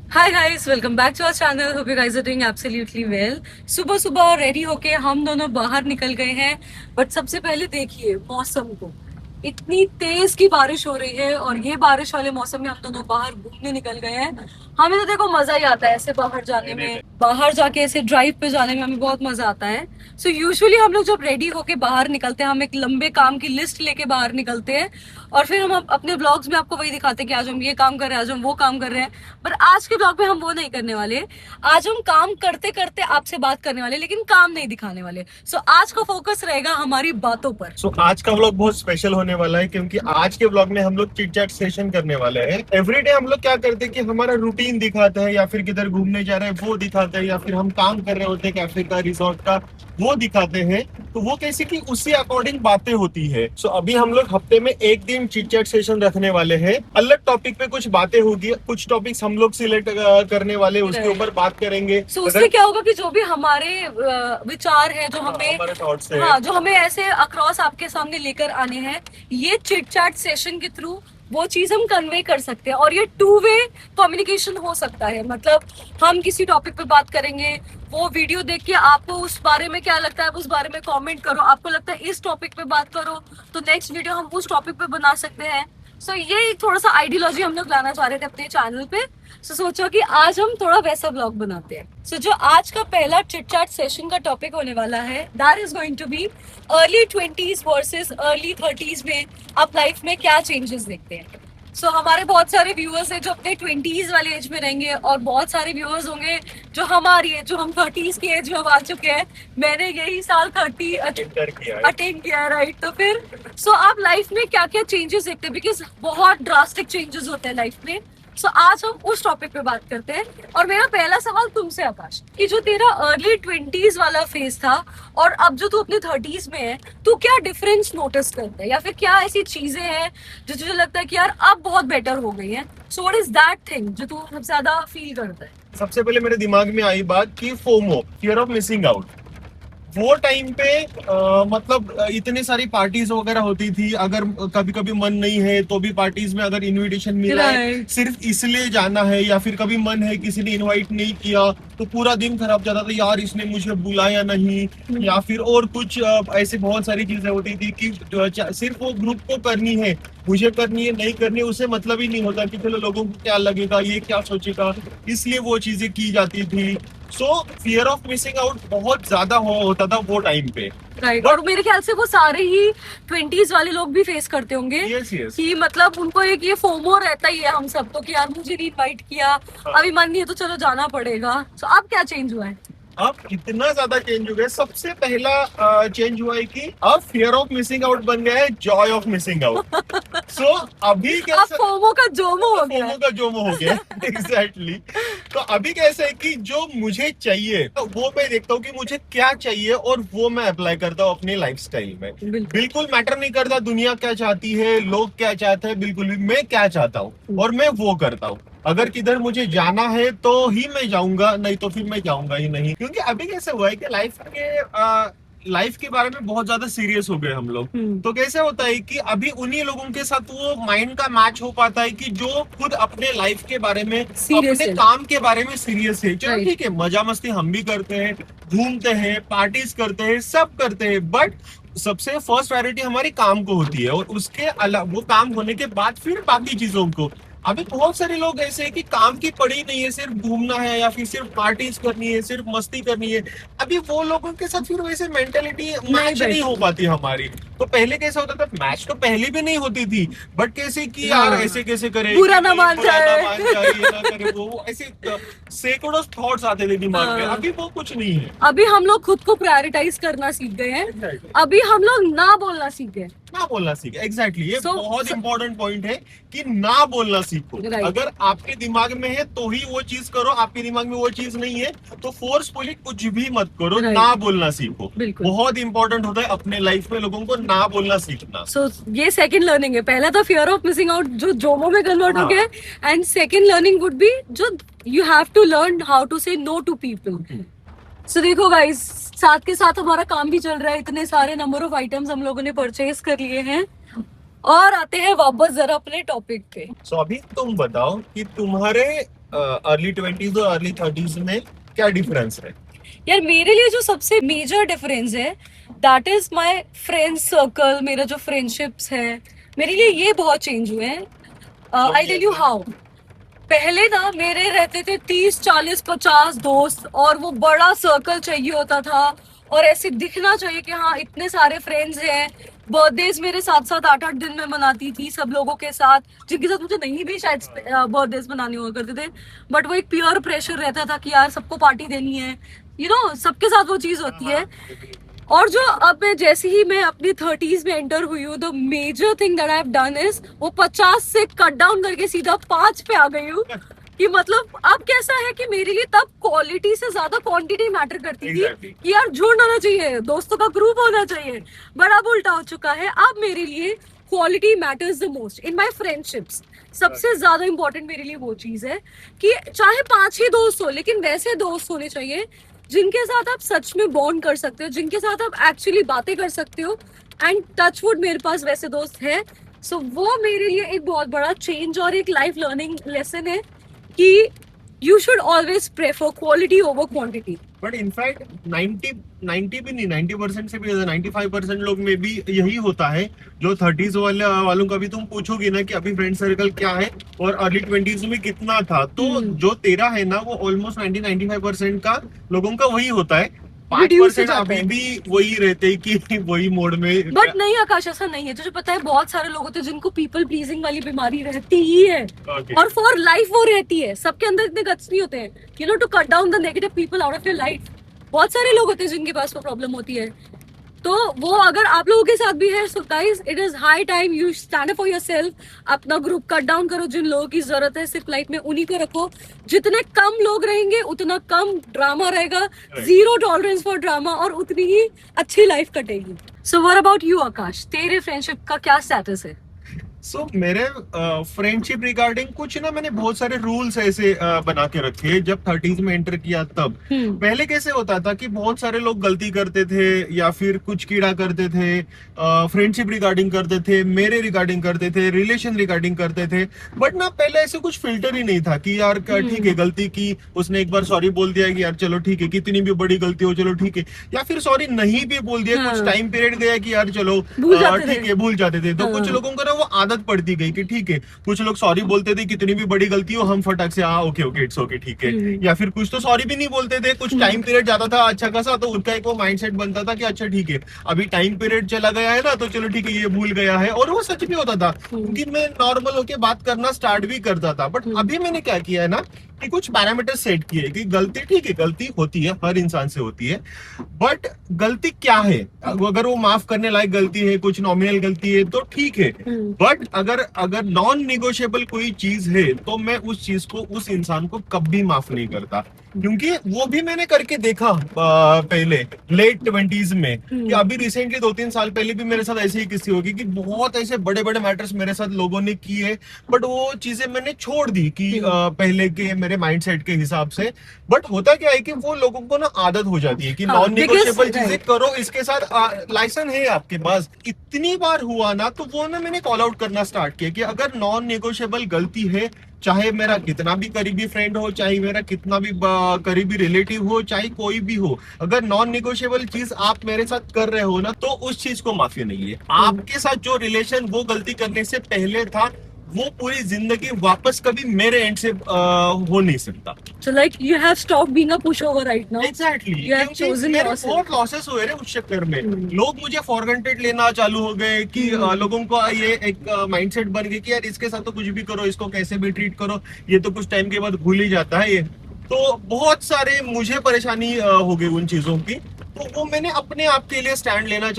Hi guys, welcome back to our channel. Hope you guys are doing absolutely well. सुबह सुबह ready होके हम दोनों बाहर निकल गए हैं। बट सबसे पहले देखिए मौसम को, इतनी तेज की बारिश हो रही है और ये बारिश वाले मौसम में हम दोनों बाहर घूमने निकल गए हैं। हमें तो देखो मजा ही आता है ऐसे बाहर जाने में, बाहर जाके ऐसे ड्राइव पे जाने में हमें बहुत मजा आता है। सो यूजुअली हम लोग जब रेडी होके बाहर निकलते हैं, हम एक लंबे काम की लिस्ट लेके बाहर निकलते हैं और फिर हम अपने ब्लॉग्स में आपको वही दिखाते हैं कि आज हम ये काम कर रहे हैं, आज हम वो काम कर रहे हैं। पर आज के ब्लॉग में हम वो नहीं करने वाले। आज हम काम करते करते आपसे बात करने वाले, लेकिन काम नहीं दिखाने वाले। सो आज का फोकस रहेगा हमारी बातों पर। आज का व्लॉग बहुत स्पेशल होने वाला है क्योंकि आज के व्लॉग में हम लोग चिट चैट सेशन करने वाले हैं। एवरीडे हम लोग क्या करते हैं कि हमारा रूटीन दिखाते हैं या फिर किधर घूमने जा रहे हैं वो दिखाते हैं या फिर हम काम कर रहे होते हैं कैफे का, रिसोर्ट का, वो दिखाते हैं। तो वो कैसे कि उसी अकॉर्डिंग बातें होती है। अभी हम लोग हफ्ते में एक दिन चिट चैट सेशन रखने वाले हैं। अलग टॉपिक पे कुछ बातें होगी, कुछ टॉपिक्स हम लोग सिलेक्ट करने वाले, उसके ऊपर बात करेंगे। उससे क्या होगा कि जो भी हमारे विचार है, जो हमें हमारे थॉट्स है, हाँ, जो हमें ऐसे अक्रॉस आपके सामने लेकर आने हैं, ये चिट चैट सेशन के थ्रू वो चीज हम कन्वे कर सकते हैं। और ये टू वे कम्युनिकेशन हो सकता है। मतलब हम किसी टॉपिक पे बात करेंगे, वो वीडियो देख के आपको उस बारे में क्या लगता है उस बारे में कमेंट करो। आपको लगता है इस टॉपिक पे बात करो, तो नेक्स्ट वीडियो हम उस टॉपिक पे बना सकते हैं। ये एक थोड़ा सा आइडियोलॉजी हम लोग लाना चाह रहे थे अपने चैनल पे। सोचो कि आज हम थोड़ा वैसा ब्लॉग बनाते हैं। जो आज का पहला चिट चैट सेशन का टॉपिक होने वाला है, that is going to be early 20s versus early 30s में आप लाइफ में क्या चेंजेस देखते हैं। हमारे बहुत सारे व्यूअर्स हैं जो अपने 20s वाले एज में रहेंगे और बहुत सारे व्यूअर्स होंगे जो हमारी एज, जो हम 30s की एज में आ चुके हैं। मैंने यही साल 30 अटेंड किया है, राइट। तो फिर आप लाइफ में क्या क्या चेंजेस देखते हैं, बिकॉज बहुत ड्रास्टिक चेंजेस होते हैं लाइफ में। आज हम उस टॉपिक पे बात करते हैं। और मेरा पहला सवाल तुमसे आकाश, कि जो तेरा अर्ली 20s वाला फेज था और अब जो तू अपने 30s में है, तू क्या डिफरेंस नोटिस करता है, या फिर क्या ऐसी चीजें हैं जो तुझे लगता है कि यार अब बहुत बेटर हो गई है। व्हाट इज दैट थिंग जो तू सबसे ज्यादा फील करता है? सबसे पहले मेरे दिमाग में आई बात कि FOMO, fear of missing out. वो टाइम पे मतलब इतनी सारी पार्टीज वगैरह होती थी। अगर कभी कभी मन नहीं है तो भी पार्टीज में अगर इनविटेशन मिला है सिर्फ इसलिए जाना है, या फिर कभी मन है किसी ने इनवाइट नहीं किया तो पूरा दिन खराब जाता था, यार इसने मुझे बुलाया नहीं। या फिर और कुछ ऐसे बहुत सारी चीजें होती थी कि सिर्फ वो ग्रुप को करनी है, मुझे करनी है नहीं करनी उससे मतलब ही नहीं होता कि चलो लोगों को क्या लगेगा, ये क्या सोचेगा, इसलिए वो चीजें की जाती थी। फियर ऑफ मिसिंग आउट बहुत ज्यादा होता था वो टाइम पे, राइट। और मेरे ख्याल से वो सारे ही 20s वाले लोग भी फेस करते होंगे। कि मतलब उनको एक ये फोमो रहता ही है हम सब तो, कि यार मुझे नहीं इनवाइट किया, अभी मन नहीं है तो चलो जाना पड़ेगा। अब क्या चेंज हुआ है? अब इतना ज्यादा चेंज हो गया। सबसे पहला चेंज हुआ है कि अब फियर ऑफ मिसिंग आउट बन गया है जॉय ऑफ मिसिंग आउट। अभी कैसा, फोमो का जोमो हो गया, फोमो का जोमो हो गया। एग्जैक्टली। तो अभी कैसा है कि जो मुझे चाहिए तो वो मैं देखता हूँ कि मुझे क्या चाहिए और वो मैं अप्लाई करता हूँ अपनी लाइफस्टाइल में। बिल्कुल मैटर नहीं करता दुनिया क्या चाहती है, लोग क्या चाहते हैं, बिल्कुल भी मैं क्या चाहता हूँ और मैं वो करता हूँ। अगर किधर मुझे जाना है तो ही मैं जाऊंगा, नहीं तो फिर मैं जाऊंगा ही नहीं। क्योंकि अभी कैसे हुआ है कि लाइफ के बारे में बहुत ज्यादा सीरियस हो गए हम लोग। तो कैसे होता है कि अभी उन्हीं लोगों के साथ वो माइंड का मैच हो पाता है कि जो खुद अपने लाइफ के बारे में, अपने काम के बारे में सीरियस है। चलो ठीक है, मजा मस्ती हम भी करते हैं, घूमते हैं, पार्टीज करते हैं, सब करते हैं, बट सबसे फर्स्ट प्रायोरिटी हमारी काम को होती है और उसके अलावा वो काम होने के बाद फिर बाकी चीजों को। अभी बहुत सारे लोग ऐसे हैं कि काम की पड़ी नहीं है, सिर्फ घूमना है या फिर सिर्फ पार्टीज करनी है, सिर्फ मस्ती करनी है। अभी वो लोगों के साथ फिर वैसे मेंटेलिटी मैच नहीं हो पाती हमारी। तो पहले कैसा होता था, मैच तो पहले भी नहीं होती थी, बट कैसे कि यार ऐसे कैसे करे, बुरा ना मान जाए, ये ना करे, वो ऐसे सैकड़ों थॉट्स आते थे दिमाग में। अभी वो कुछ नहीं है। अभी हम लोग खुद को प्रायोरिटाइज करना सीख गए हैं। अभी हम लोग ना बोलना सीख गए, ना बोलना सीखे। एग्जैक्टली ये बहुत इंपॉर्टेंट पॉइंट है कि ना बोलना सीखो। अगर आपके दिमाग में है तो ही वो चीज करो, आपके दिमाग में वो चीज नहीं है तो फोर्सफुली कुछ भी मत करो। ना बोलना सीखो, बहुत इंपॉर्टेंट होता है अपने लाइफ में लोगों को ना बोलना सीखना। ये सेकंड लर्निंग है। पहला था फियर ऑफ मिसिंग आउट जो जोमो में कन्वर्ट हो गया, and second learning would be जो you have to learn how to say no to people. देखो गाइस, साथ के साथ हमारा काम भी चल रहा है। इतने सारे नंबर ऑफ आइटम्स हम लोगों ने परचेज कर लिए हैं और आते हैं वापस जरा अपने टॉपिक पे। अभी तुम बताओ कि तुम्हारे अर्ली 20s और अर्ली 30s में क्या डिफरेंस है? यार मेरे लिए जो सबसे मेजर डिफरेंस है that is my friend circle, मेरा जो फ्रेंडशिप्स है मेरे लिए ये बहुत चेंज हुए हैं। I tell you how. पहले ना मेरे रहते थे 30 40 50 दोस्त और वो बड़ा सर्कल चाहिए होता था और ऐसे दिखना चाहिए कि हाँ इतने सारे फ्रेंड्स हैं। बर्थडेज मेरे 7 7 8 8 दिन में मनाती थी सब लोगों के साथ, जिनके साथ मुझे नहीं भी शायद बर्थडेज मनाने हुआ करते थे, बट वो एक प्योर प्रेशर रहता था कि यार सबको पार्टी देनी है, सबके साथ वो चीज होती है। और जो अब मैं जैसे ही मैं अपनी 30s में एंटर हुई हूँ, the major thing that I have done is वो 50 से कट डाउन करके सीधा 5 पे आ गई हूँ। कि मतलब अब कैसा है कि मेरे लिए तब क्वालिटी से ज्यादा क्वांटिटी मैटर करती थी। Exactly. कि यार झुंड होना चाहिए, दोस्तों का ग्रुप होना चाहिए, बट अब उल्टा हो चुका है। अब मेरे लिए quality matters the most in my friendships. सबसे ज्यादा इंपॉर्टेंट मेरे लिए वो चीज है कि चाहे 5 ही दोस्त हो, लेकिन वैसे दोस्त होने चाहिए जिनके साथ आप सच में बॉन्ड कर सकते हो, जिनके साथ आप एक्चुअली बातें कर सकते हो। एंड टचवुड मेरे पास वैसे दोस्त हैं। सो वो मेरे लिए एक बहुत बड़ा चेंज और एक लाइफ लर्निंग लेसन है कि you should always prefer quality over quantity. But in fact 90 भी नहीं, 90% से भी ज्यादा 95% लोग में भी यही होता है। जो 30s वालों का भी तुम पूछोगे ना कि अभी फ्रेंड सर्कल क्या है और अर्ली 20s में कितना था, तो जो तेरा है ना वो ऑलमोस्ट 90-95% का लोगों का वही होता है। 5% अभी भी वही रहते हैं कि वही मोड में। बट नहीं आकाश, ऐसा नहीं है। तुझे पता है बहुत सारे लोग होते हैं जिनको पीपल प्लीजिंग वाली बीमारी रहती ही है। और फॉर लाइफ वो रहती है। सबके अंदर इतने गट्स नहीं होते हैं to cut down the negative people out of your life. बहुत सारे लोग होते हैं जिनके पास वो प्रॉब्लम होती है। तो वो अगर आप लोगों के साथ भी है, so guys it is high time you stand up for yourself. अपना ग्रुप कट डाउन करो, जिन लोगों की जरूरत है सिर्फ लाइफ में उन्हीं को रखो। जितने कम लोग रहेंगे उतना कम ड्रामा रहेगा, जीरो टॉलरेंस फॉर ड्रामा, और उतनी ही अच्छी लाइफ कटेगी। सो व्हाट अबाउट यू आकाश, तेरे फ्रेंडशिप का क्या स्टेटस है? सो मेरे फ्रेंडशिप रिगार्डिंग कुछ ना, मैंने बहुत सारे रूल्स ऐसे बना के रखे जब 30s में एंटर किया तब। पहले कैसे होता था कि बहुत सारे लोग गलती करते थे या फिर कुछ कीड़ा करते थे, फ्रेंडशिप रिगार्डिंग करते थे, मेरे रिगार्डिंग करते थे, रिलेशन रिगार्डिंग करते थे। बट ना पहले ऐसे कुछ फिल्टर ही नहीं था कि यार ठीक है गलती की, उसने एक बार सॉरी बोल दिया कि यार चलो ठीक है, कितनी भी बड़ी गलती हो चलो ठीक है, या फिर सॉरी नहीं भी बोल दिया, कुछ टाइम पीरियड गया कि यार चलो ठीक है भूल जाते थे। तो कुछ लोगों को ना वो आदत पड़ती गई कि ठीक है, कुछ लोग सॉरी बोलते थे कितनी भी बड़ी गलती हो, हम फटाक से ओके ओके इट्स ओके ठीक है, या फिर कुछ तो सॉरी भी नहीं बोलते थे। कुछ टाइम पीरियड जाता था अच्छा खासा, तो उनका एक वो माइंडसेट बनता था कि अच्छा ठीक है अभी टाइम पीरियड चला गया है ना, तो चलो ठीक है ये भूल गया है। और वो सच भी होता था क्योंकि मैं नॉर्मल होके बात करना स्टार्ट भी करता था। बट अभी मैंने क्या किया है ना कि कुछ पैरामीटर सेट किए कि गलती ठीक है, गलती होती है, हर इंसान से होती है, बट गलती क्या है, अगर वो माफ करने लायक गलती है, कुछ नॉमिनल गलती है तो ठीक है। बट अगर नॉन निगोशिएबल कोई चीज है तो मैं उस चीज को, उस इंसान को कभी माफ नहीं करता। क्योंकि वो भी मैंने करके देखा पहले लेट 20s में, कि अभी रिसेंटली 2-3 साल पहले भी मेरे साथ ऐसी ही किस्से होगी कि बहुत ऐसे बड़े बड़े मैटर्स मेरे साथ लोगों ने किए, बट वो चीजें मैंने छोड़ दी कि पहले के मेरे माइंडसेट के हिसाब से। बट होता क्या है कि वो लोगों को ना आदत हो जाती है कि नॉन निगोशिएबल चीजें करो, इसके साथ लाइसेंस है आपके पास। इतनी बार हुआ ना तो वो ना मैंने कॉल आउट करना स्टार्ट किया कि अगर नॉन निगोशिएबल गलती है, चाहे मेरा कितना भी करीबी फ्रेंड हो, चाहे मेरा कितना भी करीबी रिलेटिव हो, चाहे कोई भी हो, अगर नॉन निगोशिएबल चीज आप मेरे साथ कर रहे हो ना तो उस चीज को माफी नहीं है। आपके साथ जो रिलेशन वो गलती करने से पहले था, वो पूरी जिंदगी वापस कभी मेरे एंड से हो नहीं सकता। So like you have stopped being a pushover right now. Exactly. You have chosen yourself. बहुत लॉसेस हुए रे उस चक्कर में। लोग मुझे फॉर ग्रांटेड लेना चालू हो गए कि लोगों को ये एक माइंडसेट बन गया कि यार इसके साथ तो कुछ भी करो, इसको कैसे भी ट्रीट करो, ये तो कुछ टाइम के बाद भूल ही जाता है ये। तो बहुत सारे मुझे परेशानी हो गई उन चीजों की। तो वो मैंने अपने आप के लिए स्टैंड लेना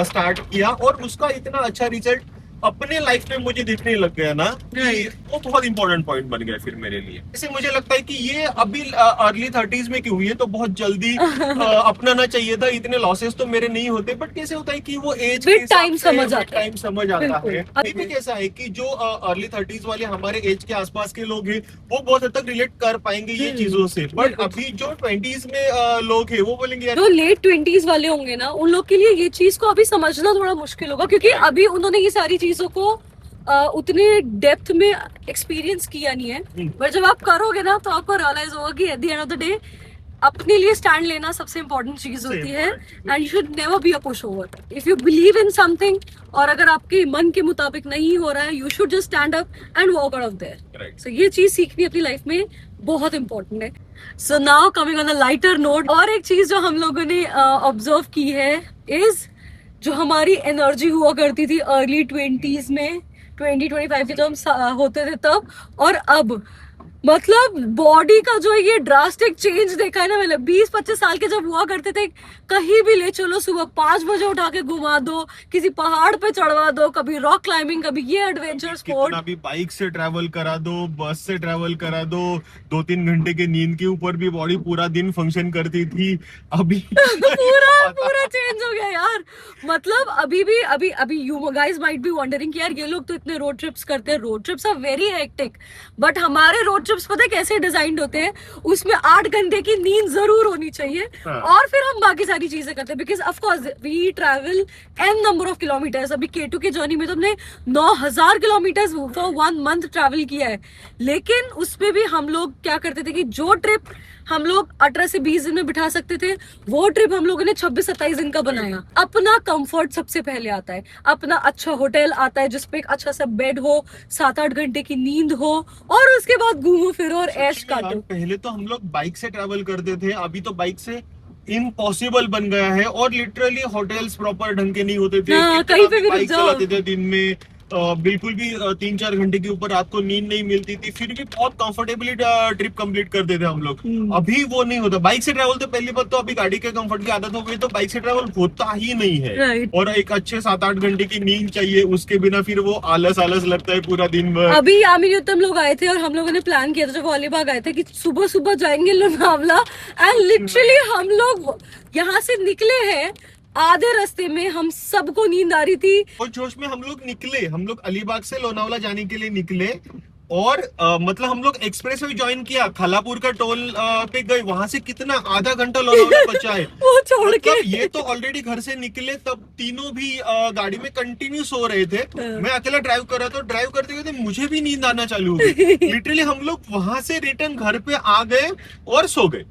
स्टार्ट किया और उसका इतना अच्छा रिजल्ट अपने लाइफ में मुझे दिखने लग गया ना कि वो बहुत इंपॉर्टेंट पॉइंट बन गया फिर मेरे लिए। ऐसे मुझे लगता है कि ये अभी अर्ली 30s में क्यों हुई है तो बहुत जल्दी अपनाना चाहिए था। इतने लॉसेस तो मेरे नहीं होते, बट कैसे होता है कि वो एज के टाइम समझ आता है। अभी भी कैसा है कि जो अर्ली 30s वाले हमारे एज के आसपास के लोग हैं वो बहुत हद तक रिलेट कर पाएंगे ये चीजों से। बट अभी जो 20s में लोग हैं वो बोलेंगे यार, जो लेट 20s वाले होंगे ना उन लोग के लिए ये चीज को अभी समझना थोड़ा मुश्किल होगा, क्योंकि अभी उन्होंने ये सारी चीजों को उतने डेप्थ में एक्सपीरियंस किया नहीं है, पर जब आप करोगे ना तो आपको रियलाइज होगा कि at the end of the day अपने लिए स्टैंड लेना सबसे इम्पोर्टेंट चीज होती है, and you should never be a push over. If you believe in something और अगर आपके मन के मुताबिक नहीं हो रहा है, you should just stand up and walk out of there. So ये चीज सीखनी अपनी लाइफ में बहुत इंपॉर्टेंट है। So now coming on a lighter note, और एक चीज जो हम लोगों ने ऑब्जर्व की है इज जो हमारी एनर्जी हुआ करती थी अर्ली 20s में, 20-25 के जब हम होते थे तब, और अब मतलब बॉडी का जो ये ड्रास्टिक चेंज देखा है ना, मतलब 20-25 साल के जब हुआ करते थे, कहीं भी ले चलो, सुबह 5 बजे उठा के घुमा दो, किसी पहाड़ पे चढ़वा दो, कभी रॉक क्लाइंबिंग, कभी ये एडवेंचर स्पोर्ट, कितना भी बाइक से ट्रैवल करा दो, बस से ट्रैवल करा दो, 2-3 घंटे की नींद के ऊपर भी बॉडी पूरा दिन फंक्शन करती थी। अभी पूरा चेंज हो गया यार। मतलब अभी you guys might be wondering कि यार ये लोग तो इतने रोड ट्रिप्स करते हैं, road trips are very hectic, but हमारे रोड ट्रिप्स पता है कैसे डिजाइंड होते हैं, उसमें 8 घंटे की नींद जरूर होनी चाहिए, और फिर हम बाकी सारी चीजें करते हैं, because of course we travel an number of kilometers. अभी K2 की जर्नी में तो हमने 9000 किलोमीटर्स फॉर 1 मंथ ट्रैवल किया है, लेकिन उसमें भी हम लोग क्या करते थे कि जो ट्रिप हम लोग 18 से 20 दिन में बिठा सकते थे, वो ट्रिप हम लोगों ने 26-27 दिन का बनाया। अपना कंफर्ट सबसे पहले आता है, अपना अच्छा होटल आता है जिसपे एक अच्छा सा बेड हो, 7-8 घंटे की नींद हो, और उसके बाद घूमो फिरो और ऐश काटो। पहले तो हम लोग बाइक से ट्रैवल करते थे, अभी तो बाइक से इम्पॉसिबल बन गया है, और लिटरली होटल्स प्रॉपर ढंग के नहीं होते थे। कहीं पे भी बाइक रुक जाओ। चलाते थे दिन में, बिल्कुल भी 3-4 घंटे के ऊपर रात को नींद नहीं मिलती थी, फिर भी बहुत कंफर्टेबली ट्रिप कंप्लीट करते थे हम लोग। अभी वो नहीं होता। बाइक से ट्रैवल तो पहली बात तो अभी गाड़ी के कंफर्ट की आदत हो गई, तो बाइक से ट्रैवल होता ही नहीं है। Right. और एक अच्छे 7-8 घंटे की नींद चाहिए, उसके बिना फिर वो आलस लगता है पूरा दिन भर। अभी यामिनी उत्तम लोग आए थे और हम लोगों ने प्लान किया था जब अलीबाग आए थे कि सुबह सुबह जाएंगे लोनावला, एंड लिटरली हम लोग यहाँ से निकले हैं, आधे रास्ते में हम सबको नींद आ रही थी, और जोश में हम लोग अलीबाग से लोनावला जाने के लिए निकले, और मतलब हम लोग एक्सप्रेस वे ज्वाइन किया, खालापुर का टोल पे गए, वहां से कितना आधा घंटा लोनावला बचा है वो छोड़ मतलब के। ये तो ऑलरेडी घर से निकले, तब तीनों भी गाड़ी में कंटिन्यू सो रहे थे। मैं अकेला ड्राइव कर रहा था, ड्राइव करते करते मुझे भी नींद आना चालू हो गई। लिटरली हम लोग वहां से रिटर्न घर पे आ गए और सो गए।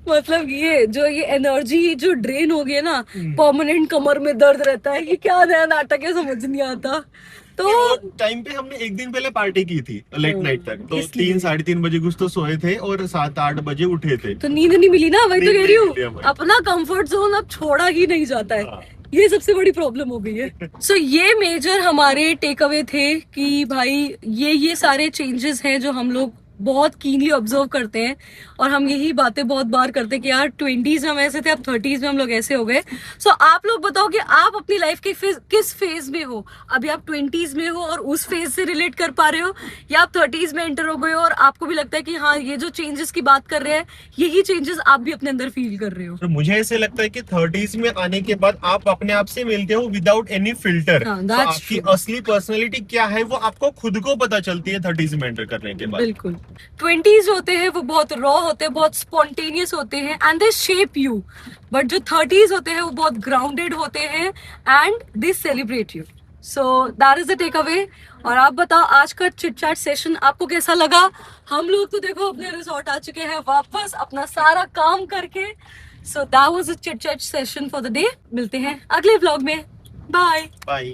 मतलब ये एनर्जी जो ड्रेन हो गई है ना, परमानेंट कमर में दर्द रहता है, ये क्या नया नाटक है समझ नहीं आता। तो टाइम पे हमने एक दिन पहले पार्टी की थी लेट नाइट तक, तो 3-3:30 बजे कुछ तो सोए थे और 7-8 बजे उठे थे, तो नींद नहीं मिली ना, वही तो नींद कह रही नहीं मिली हूँ, हमें। अपना कंफर्ट जोन अब छोड़ा ही नहीं जाता है। ये सबसे बड़ी प्रॉब्लम हो गई है। सो ये मेजर हमारे टेक अवे थे कि भाई ये सारे चेंजेस हैं जो हम लोग बहुत कीनली ऑब्जर्व करते हैं, और हम यही बातें बहुत बार करते हैं कि यार 20s में हम ऐसे थे, अब 30s में हम लोग ऐसे हो गए। सो आप लोग बताओ कि आप अपनी लाइफ के किस फेज में हो। अभी आप 20s में हो और उस फेज से रिलेट कर पा रहे हो, या आप 30s में एंटर हो गए हो और आपको भी लगता है कि हाँ ये जो चेंजेस की बात कर रहे हैं, यही चेंजेस आप भी अपने अंदर फील कर रहे हो। तो मुझे ऐसे लगता है कि 30s में आने के बाद आप अपने आप से मिलते हो विदाउट एनी फिल्टर। हाँ, तो that's आपकी true. असली पर्सनैलिटी क्या है वो आपको खुद को पता चलती है 30s में एंटर करने के बाद। बिल्कुल। 20s होते हैं वो बहुत रॉ होते हैं, बहुत स्पॉन्टेनियस होते हैं, and they shape you. But जो 30s होते हैं वो बहुत ग्राउंडेड होते हैं, and they celebrate you. So that is the takeaway. और आप बताओ आज का चिट चैट सेशन आपको कैसा लगा। हम लोग तो देखो अपने रिसोर्ट आ चुके हैं वापस अपना सारा काम करके। So that was a chit chat session for the day. मिलते हैं अगले व्लॉग में। Bye bye.